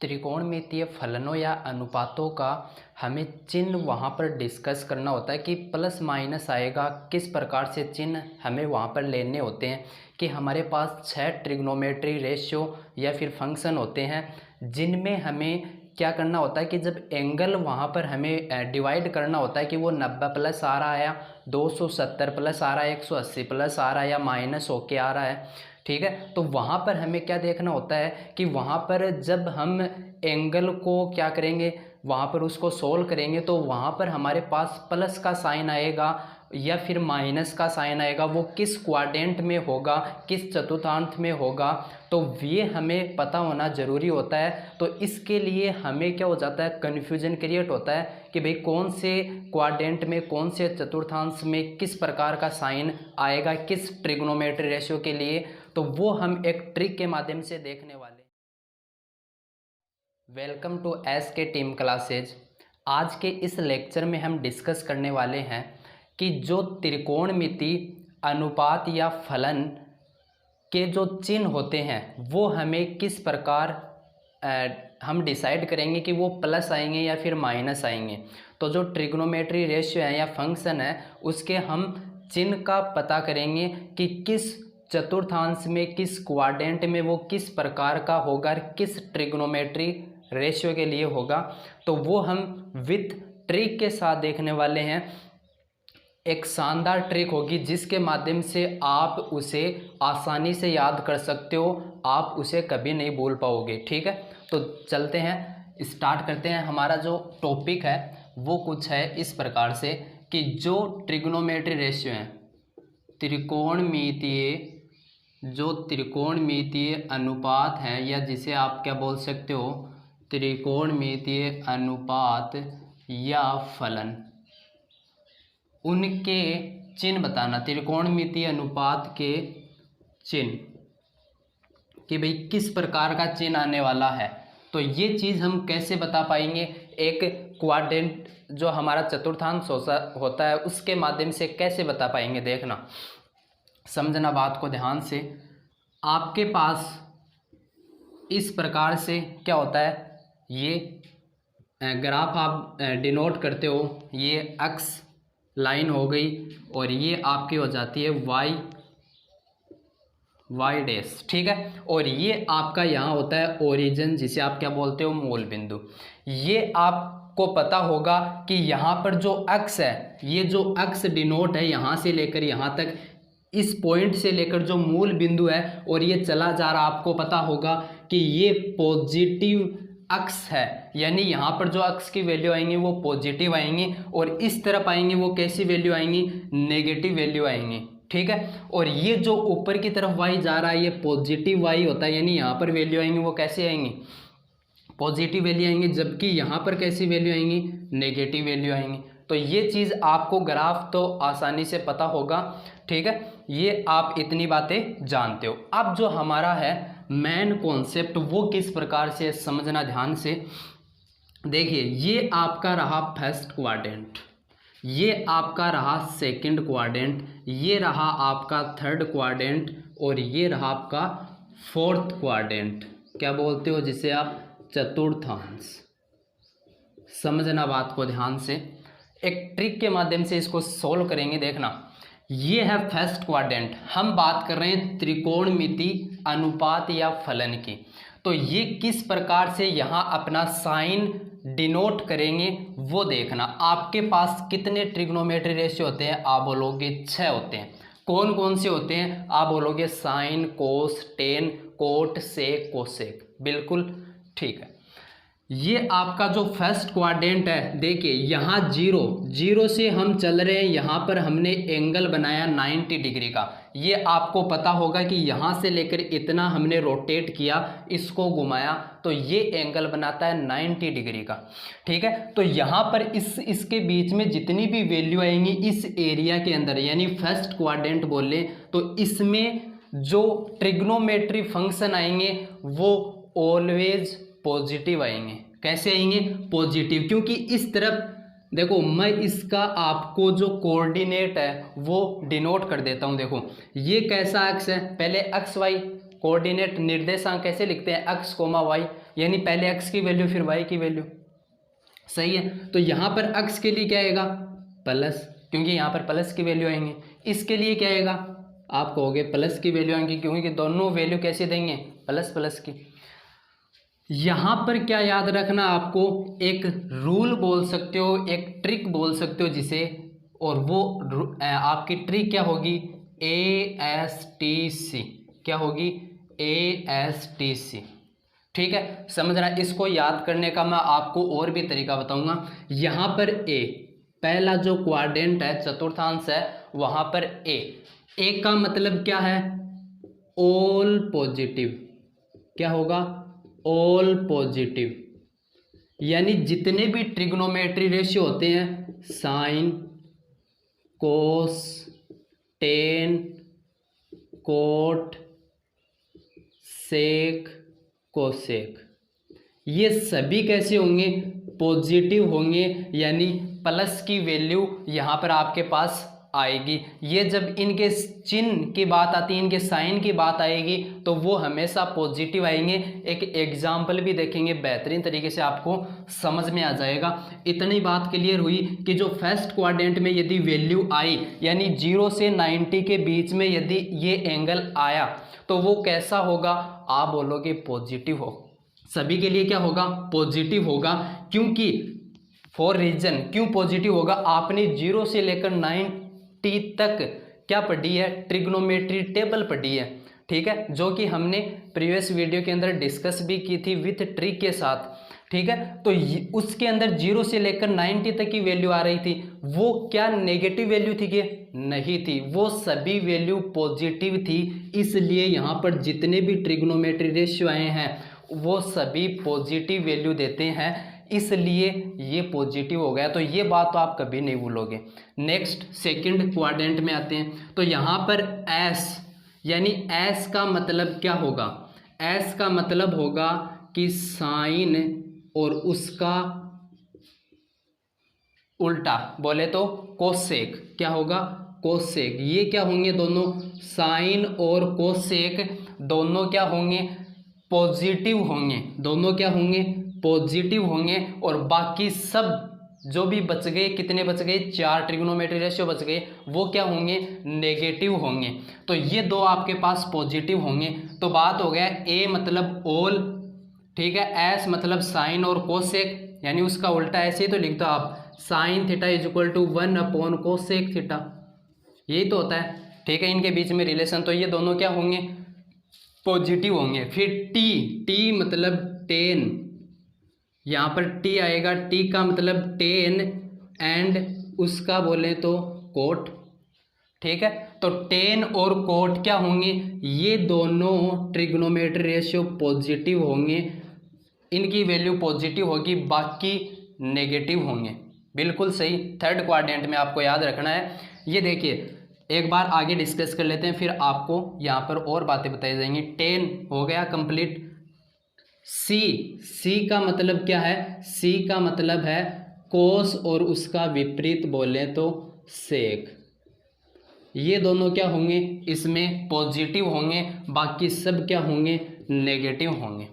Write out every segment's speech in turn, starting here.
त्रिकोणमितीय फलनों या अनुपातों का हमें चिन्ह वहाँ पर डिस्कस करना होता है कि प्लस माइनस आएगा, किस प्रकार से चिन्ह हमें वहाँ पर लेने होते हैं। कि हमारे पास 6 ट्रिग्नोमेट्री रेशियो या फिर फंक्शन होते हैं जिनमें हमें क्या करना होता है कि जब एंगल वहाँ पर हमें डिवाइड करना होता है कि वो 90 प्लस आ रहा है या 270 प्लस आ रहा है, 180 प्लस आ रहा है या माइनस होके आ रहा है, ठीक है। तो वहाँ पर हमें क्या देखना होता है कि वहाँ पर जब हम एंगल को क्या करेंगे, वहाँ पर उसको सोल्व करेंगे तो वहाँ पर हमारे पास प्लस का साइन आएगा या फिर माइनस का साइन आएगा, वो किस क्वाड्रेंट में होगा, किस चतुर्थांश में होगा, तो ये हमें पता होना ज़रूरी होता है। तो इसके लिए हमें क्या हो जाता है, कन्फ्यूजन क्रिएट होता है कि भाई कौन से क्वाड्रेंट में, कौन से चतुर्थांश में किस प्रकार का साइन आएगा किस ट्रिग्नोमेट्री रेशियो के लिए। तो वो हम एक ट्रिक के माध्यम से देखने वाले। वेलकम टू एस के टीम क्लासेज। आज के इस लेक्चर में हम डिस्कस करने वाले हैं कि जो त्रिकोणमिति अनुपात या फलन के जो चिन्ह होते हैं वो हमें किस प्रकार हम डिसाइड करेंगे कि वो प्लस आएंगे या फिर माइनस आएंगे। तो जो ट्रिग्नोमेट्री रेशियो है या फंक्शन है उसके हम चिन्ह का पता करेंगे कि किस चतुर्थांश में, किस क्वाड्रेंट में वो किस प्रकार का होगा, किस ट्रिग्नोमेट्री रेशियो के लिए होगा। तो वो हम विथ ट्रिक के साथ देखने वाले हैं। एक शानदार ट्रिक होगी जिसके माध्यम से आप उसे आसानी से याद कर सकते हो, आप उसे कभी नहीं भूल पाओगे, ठीक है। तो चलते हैं, स्टार्ट करते हैं। हमारा जो टॉपिक है वो कुछ है इस प्रकार से कि जो ट्रिग्नोमेट्री रेशियो है, त्रिकोणमितीय अनुपात हैं, या जिसे आप क्या बोल सकते हो, त्रिकोणमितीय अनुपात या फलन, उनके चिन्ह बताना। त्रिकोणमितीय अनुपात के चिन्ह कि भाई किस प्रकार का चिन्ह आने वाला है। तो ये चीज़ हम कैसे बता पाएंगे, एक क्वाड्रेंट जो हमारा चतुर्थांश होता है उसके माध्यम से कैसे बता पाएंगे। देखना, समझना बात को ध्यान से। आपके पास इस प्रकार से क्या होता है, ये ग्राफ आप डिनोट करते हो, ये एक्स लाइन हो गई और ये आपकी हो जाती है वाई डैश, ठीक है। और ये आपका यहाँ होता है ओरिजिन, जिसे आप क्या बोलते हो, मूल बिंदु। ये आपको पता होगा कि यहाँ पर जो एक्स है, ये जो एक्स डिनोट है यहाँ से लेकर यहाँ तक, इस पॉइंट से लेकर जो मूल बिंदु है और ये चला जा रहा, आपको पता होगा कि ये पॉजिटिव अक्स है, यानी यहाँ पर जो अक्स की वैल्यू आएंगी वो पॉजिटिव आएंगी और इस तरफ आएंगी वो कैसी वैल्यू आएंगी, नेगेटिव वैल्यू आएंगी, ठीक है। और ये जो ऊपर की तरफ वाई जा रहा है ये पॉजिटिव वाई होता है, यानी यहाँ पर वैल्यू आएंगी वो कैसे आएंगी, पॉजिटिव वैल्यू आएंगी, जबकि यहाँ पर कैसी वैल्यू आएंगी, नेगेटिव वैल्यू आएंगी। तो ये चीज़ आपको ग्राफ तो आसानी से पता होगा, ठीक है, ये आप इतनी बातें जानते हो। अब जो हमारा है मेन कॉन्सेप्ट वो किस प्रकार से समझना ध्यान से। देखिए, ये आपका रहा फर्स्ट क्वाड्रेंट, ये आपका रहा सेकंड क्वाड्रेंट, ये रहा आपका थर्ड क्वाड्रेंट और ये रहा आपका फोर्थ क्वाड्रेंट, क्या बोलते हो जिसे आप, चतुर्थांश। समझना बात को ध्यान से, एक ट्रिक के माध्यम से इसको सोल्व करेंगे। देखना, ये है फर्स्ट क्वाड्रेंट, हम बात कर रहे हैं त्रिकोणमिति अनुपात या फलन की। तो ये किस प्रकार से यहाँ अपना साइन डिनोट करेंगे वो देखना। आपके पास कितने ट्रिग्नोमेट्री रेशियो होते हैं, आप बोलोगे 6 होते हैं। कौन कौन से होते हैं, आप बोलोगे साइन, कोस, टेन, कोट, सेक, कोसेक, बिल्कुल ठीक है। ये आपका जो फर्स्ट क्वाड्रेंट है, देखिए यहाँ जीरो से हम चल रहे हैं, यहाँ पर हमने एंगल बनाया 90 डिग्री का। ये आपको पता होगा कि यहाँ से लेकर इतना हमने रोटेट किया, इसको घुमाया, तो ये एंगल बनाता है 90 डिग्री का, ठीक है। तो यहाँ पर इसके बीच में जितनी भी वैल्यू आएंगी इस एरिया के अंदर, यानी फर्स्ट क्वाड्रेंट बोले तो इसमें जो ट्रिग्नोमेट्री फंक्शन आएंगे वो ऑलवेज पॉजिटिव आएंगे। कैसे आएंगे, पॉजिटिव, क्योंकि इस तरफ देखो, मैं इसका आपको जो कोऑर्डिनेट है वो डिनोट कर देता हूं। देखो ये कैसा अक्स है, पहले एक्स वाई कोऑर्डिनेट निर्देशांक कैसे लिखते हैं, एक्स कोमा वाई, यानी पहले x की वैल्यू फिर y की वैल्यू, सही है। तो यहाँ पर x के लिए क्या आएगा प्लस, क्योंकि यहाँ पर प्लस की वैल्यू आएंगे। इसके लिए क्या आएगा, आप कहोगे प्लस की वैल्यू आएंगी, क्योंकि दोनों वैल्यू कैसे देंगे, प्लस प्लस की। यहाँ पर क्या याद रखना आपको, एक रूल बोल सकते हो, एक ट्रिक बोल सकते हो जिसे, और वो आपकी ट्रिक क्या होगी, ASTC, क्या होगी ASTC, ठीक है। समझना, इसको याद करने का मैं आपको और भी तरीका बताऊंगा। यहाँ पर A, पहला जो क्वाड्रेंट है, चतुर्थांश है, वहां पर A का मतलब क्या है, ऑल पॉजिटिव, क्या होगा, ऑल पॉजिटिव, यानी जितने भी ट्रिग्नोमेट्री रेशियो होते हैं, साइन, कोस, टेन, कोट, सेक, कोसेक, ये सभी कैसे होंगे, पॉजिटिव होंगे, यानी प्लस की वैल्यू यहाँ पर आपके पास आएगी। ये जब इनके चिन्ह की बात आती है, इनके साइन की बात आएगी, तो वो हमेशा पॉजिटिव आएंगे। एक एग्जाम्पल भी देखेंगे, बेहतरीन तरीके से आपको समझ में आ जाएगा। इतनी बात क्लियर हुई कि जो फर्स्ट क्वाड्रेंट में यदि वैल्यू आई, यानी 0 से 90 के बीच में यदि ये एंगल आया, तो वो कैसा होगा, आप बोलोगे पॉजिटिव हो। सभी के लिए क्या होगा, पॉजिटिव होगा। क्योंकि फॉर रीजन, क्यों पॉजिटिव होगा, आपने 0 से लेकर 90 तक क्या पढ़ी है, ट्रिग्नोमेट्री टेबल पढ़ी है, ठीक है, जो कि हमने प्रीवियस वीडियो के अंदर डिस्कस भी की थी विथ ट्रिक के साथ, ठीक है। तो उसके अंदर 0 से लेकर 90 तक की वैल्यू आ रही थी, वो क्या नेगेटिव वैल्यू थी कि नहीं थी, वो सभी वैल्यू पॉजिटिव थी। इसलिए यहाँ पर जितने भी ट्रिग्नोमेट्री रेशियो आए हैं वो सभी पॉजिटिव वैल्यू देते हैं, इसलिए ये पॉजिटिव हो गया। तो ये बात तो आप कभी नहीं भूलोगे। नेक्स्ट सेकंड क्वाड्रेंट में आते हैं, तो यहाँ पर S, यानी S का मतलब क्या होगा, S का मतलब होगा कि साइन और उसका उल्टा बोले तो कोसेक, क्या होगा, कोसेक। ये क्या होंगे, दोनों साइन और कोसेक दोनों क्या होंगे, पॉजिटिव होंगे, दोनों क्या होंगे, पॉजिटिव होंगे। और बाकी सब जो भी बच गए, कितने बच गए, 4 ट्रिग्नोमेट्री रेशियो बच गए, वो क्या होंगे, नेगेटिव होंगे। तो ये दो आपके पास पॉजिटिव होंगे। तो बात हो गया, A मतलब ऑल, ठीक है, S मतलब साइन और कोसेक, यानी उसका उल्टा ऐसे ही तो लिख दो आप, sine theta is equal to 1 cosec theta, यही तो होता है, ठीक है, इनके बीच में रिलेशन। तो ये दोनों क्या होंगे, पॉजिटिव होंगे। फिर T मतलब 10, यहाँ पर T आएगा, T का मतलब 10 एंड उसका बोले तो कोट, ठीक है। तो 10 और कोट क्या होंगे, ये दोनों ट्रिग्नोमेट्री रेशियो पॉजिटिव होंगे, इनकी वैल्यू पॉजिटिव होगी, बाकी नेगेटिव होंगे। बिल्कुल सही। थर्ड क्वाड्रेंट में आपको याद रखना है। ये देखिए, एक बार आगे डिस्कस कर लेते हैं, फिर आपको यहाँ पर और बातें बताई जाएंगी। 10 हो गया कंप्लीट। C का मतलब क्या है, C का मतलब है कोस और उसका विपरीत बोले तो सेक। ये दोनों क्या होंगे, इसमें पॉजिटिव होंगे, बाकी सब क्या होंगे, नेगेटिव होंगे।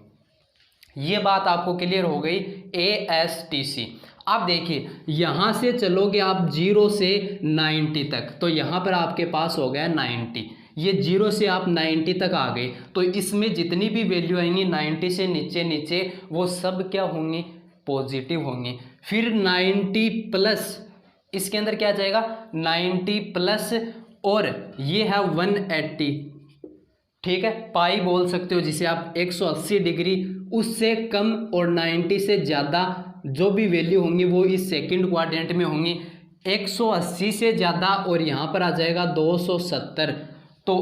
ये बात आपको क्लियर हो गई, ASTC। अब देखिए, यहाँ से चलोगे आप 0 से 90 तक, तो यहाँ पर आपके पास हो गया 90। ये 0 से आप 90 तक आ गए, तो इसमें जितनी भी वैल्यू आएंगी 90 से नीचे नीचे, वो सब क्या होंगी, पॉजिटिव होंगी। फिर 90 प्लस, इसके अंदर क्या आ जाएगा, 90 प्लस, और ये है 180, ठीक है, पाई बोल सकते हो जिसे आप, 180 डिग्री। उससे कम और 90 से ज़्यादा जो भी वैल्यू होंगी वो इस सेकंड क्वाड्रेंट में होंगी। 180 से ज़्यादा और यहाँ पर आ जाएगा 270, तो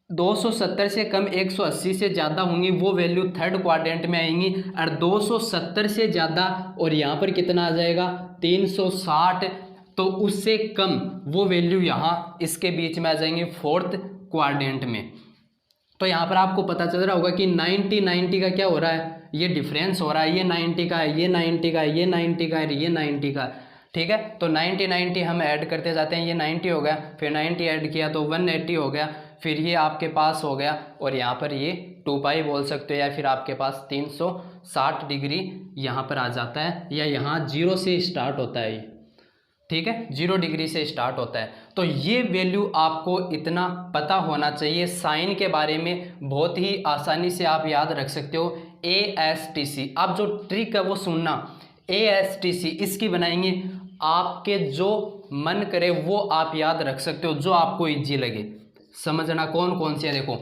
270 से कम 180 से ज़्यादा होंगी, वो वैल्यू थर्ड क्वाड्रेंट में आएंगी। और 270 से ज़्यादा और यहाँ पर कितना आ जाएगा, 360, तो उससे कम वो वैल्यू यहाँ इसके बीच में आ जाएंगे फोर्थ क्वाड्रेंट में। तो यहाँ पर आपको पता चल रहा होगा कि 90 का क्या हो रहा है, ये डिफरेंस हो रहा है, ये 90 का है, ये 90 का है, ये 90 का है, ये 90 का है, ठीक है। तो 90 हम ऐड करते जाते हैं, ये 90 हो गया, फिर 90 ऐड किया तो 180 हो गया, फिर ये आपके पास हो गया और यहाँ पर ये 2 पाई बोल सकते हो, या फिर आपके पास 360 डिग्री यहाँ पर आ जाता है, या यहाँ 0 से स्टार्ट होता है ये, ठीक है, 0 डिग्री से स्टार्ट होता है। तो ये वैल्यू आपको इतना पता होना चाहिए। साइन के बारे में बहुत ही आसानी से आप याद रख सकते हो, ASTC। आप जो ट्रिक है वो सुनना, ASTC इसकी बनाएंगे, आपके जो मन करे वो आप याद रख सकते हो, जो आपको इजी लगे। समझना कौन कौन सी है, देखो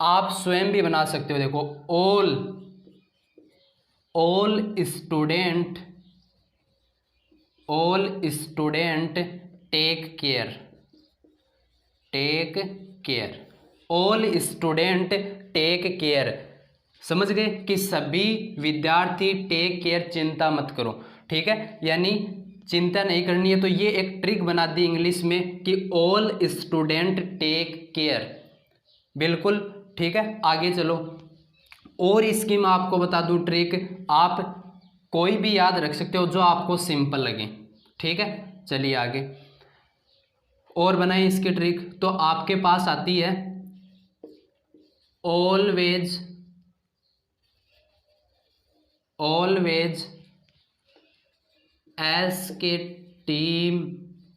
आप स्वयं भी बना सकते हो। देखो all student take care, all student take care. समझ गए कि सभी विद्यार्थी टेक केयर, चिंता मत करो, ठीक है, यानी चिंता नहीं करनी है। तो ये एक ट्रिक बना दी इंग्लिश में कि ऑल स्टूडेंट टेक केयर, बिल्कुल ठीक है। आगे चलो, और इसकी मैं आपको बता दूं ट्रिक, आप कोई भी याद रख सकते हो जो आपको सिंपल लगे, ठीक है। चलिए आगे और बनाए इसकी ट्रिक। तो आपके पास आती है ऑलवेज एस के टीम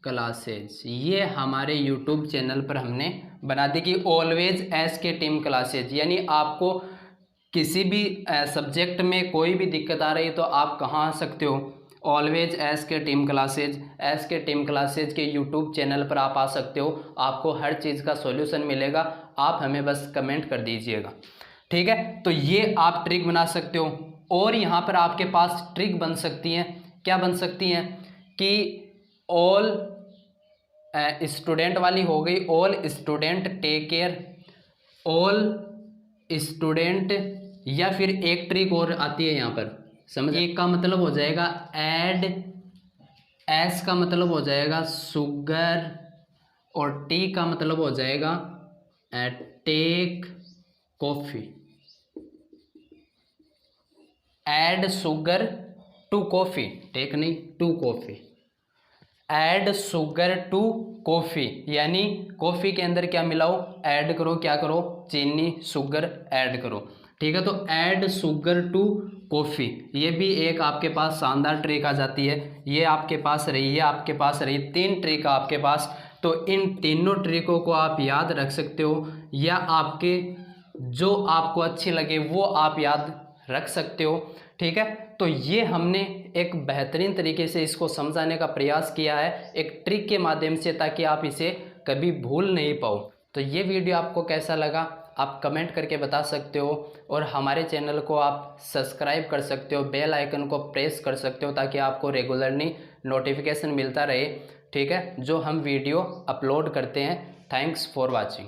क्लासेज। ये हमारे यूट्यूब चैनल पर हमने बना दी कि ऑलवेज एस के टीम क्लासेज, यानी आपको किसी भी सब्जेक्ट में कोई भी दिक्कत आ रही है तो आप कहाँ आ सकते हो, ऑलवेज एस के टीम क्लासेज के यूट्यूब चैनल पर आप आ सकते हो। आपको हर चीज़ का सॉल्यूशन मिलेगा, आप हमें बस कमेंट कर दीजिएगा, ठीक है। तो ये आप ट्रिक बना सकते हो। और यहाँ पर आपके पास ट्रिक बन सकती हैं, क्या बन सकती हैं कि ऑल स्टूडेंट वाली हो गई, all student take care, all student, या फिर एक ट्रिक और आती है यहाँ पर, समझ। एक का मतलब हो जाएगा ऐड, एस का मतलब हो जाएगा शुगर, और टी का मतलब हो जाएगा take coffee. Add sugar to coffee, take नहीं, to coffee, add sugar to coffee, यानी कॉफ़ी के अंदर क्या मिलाओ, ऐड करो, क्या करो, चीनी शुगर ऐड करो, ठीक है। तो ऐड शुगर टू कॉफ़ी, ये भी एक आपके पास शानदार ट्रिक आ जाती है। ये आपके पास रही, ये आपके पास रही, 3 ट्रिक आपके पास। तो इन तीनों ट्रिकों को आप याद रख सकते हो, या आपके जो आपको अच्छी लगे वो आप याद रख सकते हो, ठीक है। तो ये हमने एक बेहतरीन तरीके से इसको समझाने का प्रयास किया है एक ट्रिक के माध्यम से, ताकि आप इसे कभी भूल नहीं पाओ। तो ये वीडियो आपको कैसा लगा आप कमेंट करके बता सकते हो, और हमारे चैनल को आप सब्सक्राइब कर सकते हो, बेल आइकन को प्रेस कर सकते हो, ताकि आपको रेगुलरली नोटिफिकेशन मिलता रहे, ठीक है, जो हम वीडियो अपलोड करते हैं। Thanks for watching.